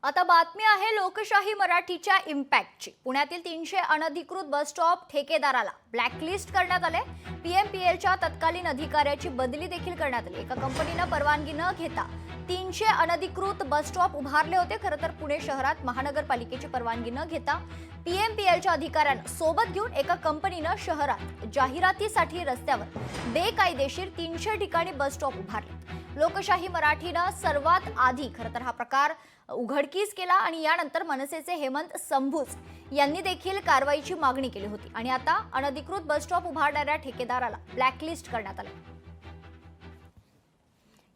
आता बातमी आहे लोकशाही मराठीच्या इम्पॅक्टची। पुण्यातील 300 अनधिकृत बस स्टॉप ठेकेदाराला ब्लॅकलिस्ट करण्यात आले। पीएमपीएलच्या तत्कालीन अधिकाऱ्याची बदली देखील करण्यात आली। एका कंपनीने परवानगी न घेता 300 अनधिकृत बस स्टॉप उभारले होते। खरं तर पुणे शहरात महानगरपालिकेची परवानगी न घेता पीएमपीएलच्या अधिकाऱ्यांना सोबत घेऊन एका कंपनीने शहरात जाहिरातीसाठी रस्त्यावर बेकायदेशीर 300 ठिकाणी बस स्टॉप उभारले। लोकशाही मराठीने सर्वात आधी खरं तर हा प्रकार उघडकीस केला आणि यानंतर मनसेचे हेमंत संभूज यांनी देखील कारवाईची मागणी केली होती आणि आता अनधिकृत बस स्टॉप उभारणाऱ्या ठेकेदाराला ब्लॅकलिस्ट करण्यात आले।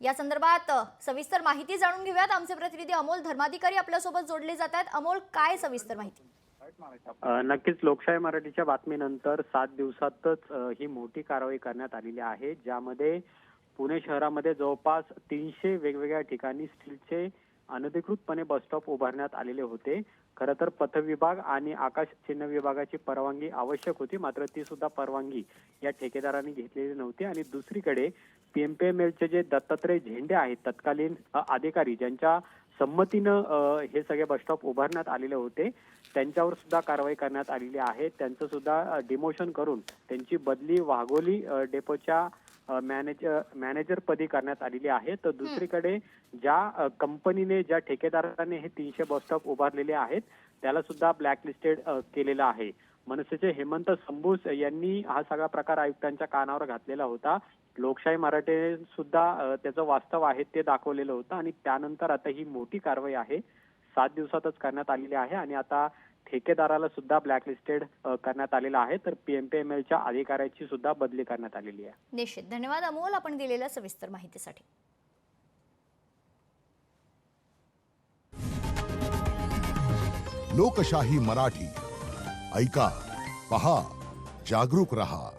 या संदर्भात सविस्तर माहिती जाणून घेऊयात। आमचे प्रतिनिधी अमोल धर्माधिकारी आपल्यासोबत जोडले जात आहेत। अमोल, काय सविस्तर माहिती? नक्कीच लोकशाही मराठीच्या बातमीनंतर 7 दिवसातच ही मोठी कारवाई करण्यात आलेली आहे, ज्यामध्ये पुणे शहरामध्ये जवळपास 300 वेगवेगळ्या ठिकाणी स्टीलचे अनधिकृतपणे बस स्टॉप उभारण्यात आलेले होते। खरं तर पथ विभाग आणि आकाश चिन्ह विभागाची परवानगी आवश्यक होती, मात्र ती सुद्धा परवानगी या ठेकेदारांनी घेतलेली नव्हती। आणि दुसरीकडे पीएमपीएमएलचे जे दत्तात्रय झेंडे आहेत, तत्कालीन अधिकारी ज्यांच्या संमतीनं हे सगळे बस स्टॉप उभारण्यात आलेले होते, त्यांच्यावर सुद्धा कारवाई करण्यात आलेली आहे। त्यांचं सुद्धा डिमोशन करून त्यांची बदली वाघोली डेपोच्या मॅनेजर पदी करण्यात आलेली आहे। तर दुसरीकडे ज्या कंपनीने ज्या ठेकेदाराने हे 300 बस स्टॉप उभारलेले आहेत त्याला सुद्धा ब्लॅकलिस्टेड केलेलं आहे। मनसेचे हेमंत संभूज यांनी हा सगळा प्रकार आयुक्तांच्या कानावर घातलेला होता। लोकशाही मराठीने सुद्धा त्याचं वास्तव आहे ते दाखवलेलं होतं आणि त्यानंतर आता ही मोठी कारवाई आहे 7 दिवसातच करण्यात आलेली आहे आणि आता ठेकेदाराला सुद्धा ब्लॅकलिस्टेड करण्यात आलेलं आहे। तर पीएमपीएमएलच्या अधिकाऱ्याची सुद्धा बदली करण्यात आलेली आहे। निश्चित धन्यवाद अमोल, आपण दिलेल्या सविस्तर माहितीसाठी। लोकशाही मराठी ऐका, पहा, जागरूक रहा।